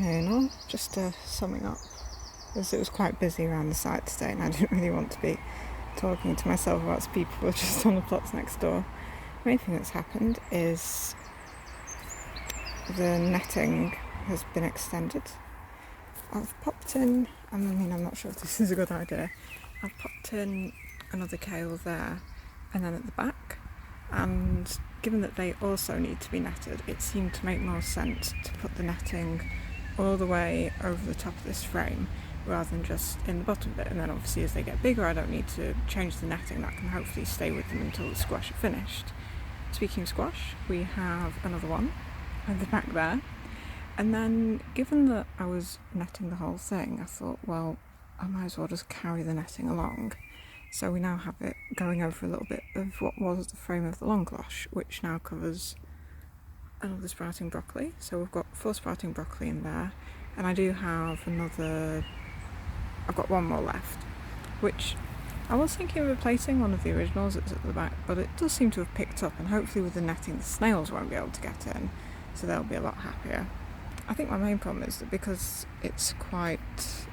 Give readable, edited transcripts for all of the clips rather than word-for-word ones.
Hey, no, just summing up, as it was quite busy around the site today and I didn't really want to be talking to myself about people who are just on the plots next door. The main thing that's happened is the netting has been extended. I've popped in, I'm not sure if this is a good idea, I've popped in another cale there and then at the back, and given that they also need to be netted, it seemed to make more sense to put the netting all the way over the top of this frame rather than just in the bottom bit, and then obviously as they get bigger I don't need to change the netting. That can hopefully stay with them until the squash are finished. Speaking of squash, we have another one at the back there, and then given that I was netting the whole thing, I thought, well, I might as well just carry the netting along. So we now have it going over a little bit of what was the frame of the long cloche, which now covers another sprouting broccoli. So we've got 4 sprouting broccoli in there, and I do have I've got one more left, which I was thinking of replacing one of the originals that's at the back, but it does seem to have picked up, and hopefully with the netting the snails won't be able to get in, so they'll be a lot happier. I think my main problem is that because it's quite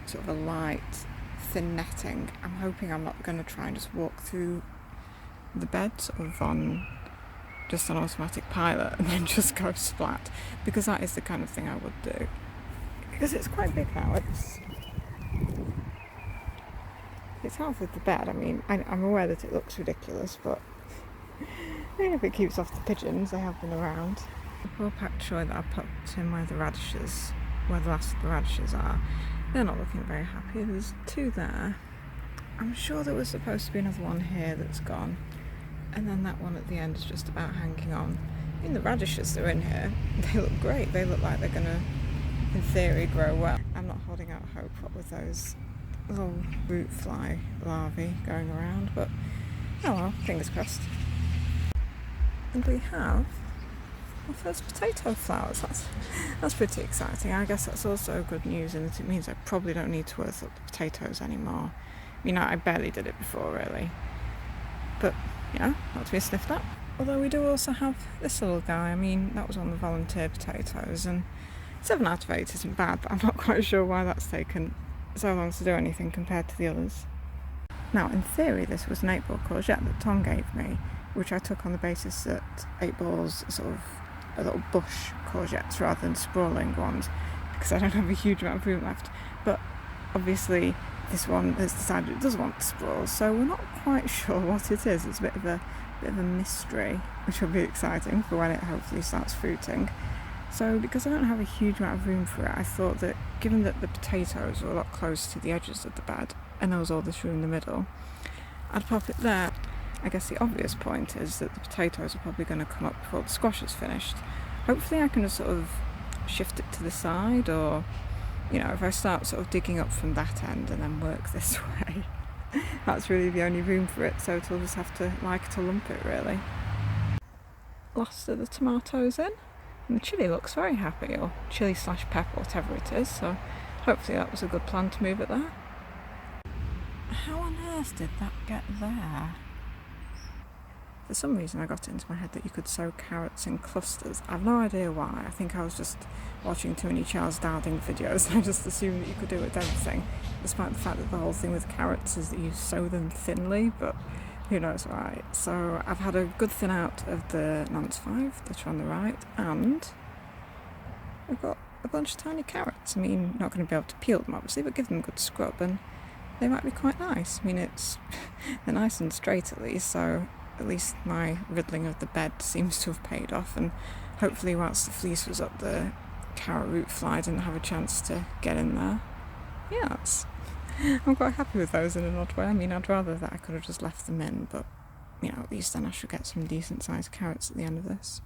sort of a light, thin netting, I'm hoping I'm not going to try and just walk through the bed sort of on just an automatic pilot and then just go splat, because that is the kind of thing I would do. Because it's quite big now, it's half of the bed. I'm aware that it looks ridiculous, but if it keeps off the pigeons, they have been around. The poor pak choy that I popped in where the last of the radishes are, they're not looking very happy. There's 2 there. I'm sure there was supposed to be another one here that's gone, and then that one at the end is just about hanging on. The radishes that are in here, they look great. They look like they're going to, in theory, grow well. I'm not holding out hope what with those little root fly larvae going around, but oh well, fingers crossed. And we have our first potato flowers. That's pretty exciting. I guess that's also good news in that it means I probably don't need to earth up the potatoes anymore. I barely did it before, really. But, not to be sniffed at. Although we do also have this little guy. That was on the volunteer potatoes, and 7 out of 8 isn't bad, but I'm not quite sure why that's taken so long to do anything compared to the others. Now, in theory, this was an 8-ball courgette that Tom gave me, which I took on the basis that 8 balls are sort of a little bush courgettes rather than sprawling ones, because I don't have a huge amount of room left. But obviously this one has decided it does want to sprawl, so we're not quite sure what it is. It's a bit of a mystery, which will be exciting for when it hopefully starts fruiting. So because I don't have a huge amount of room for it, I thought that given that the potatoes were a lot closer to the edges of the bed and there was all this room in the middle, I'd pop it there. I guess the obvious point is that the potatoes are probably going to come up before the squash is finished. Hopefully I can just sort of shift it to the side, or if I start sort of digging up from that end and then work this way, that's really the only room for it, so it'll just have to lump it, really. Last of the tomatoes in, and the chilli looks very happy, or chilli/pepper, whatever it is, so hopefully that was a good plan to move it there. How on earth did that get there? For some reason I got it into my head that you could sow carrots in clusters. I've no idea why. I think I was just watching too many Charles Dowding videos and I just assumed that you could do it with everything, despite the fact that the whole thing with carrots is that you sow them thinly, but who knows why. So I've had a good thin out of the Nance 5 that are on the right, and we've got a bunch of tiny carrots. Not going to be able to peel them obviously, but give them a good scrub and they might be quite nice. They're nice and straight at least, so at least my riddling of the bed seems to have paid off, and hopefully whilst the fleece was up, the carrot root fly didn't have a chance to get in there. I'm quite happy with those in an odd way. I'd rather that I could have just left them in, but at least then I should get some decent sized carrots at the end of this.